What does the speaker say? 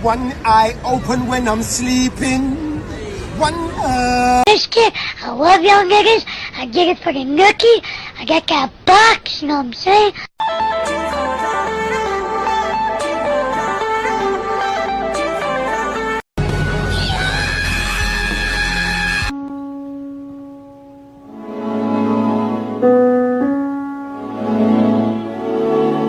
One eye open when I'm sleeping. This kid, I love y'all niggas. I get it for the nookie. I got that box, you know what I'm saying?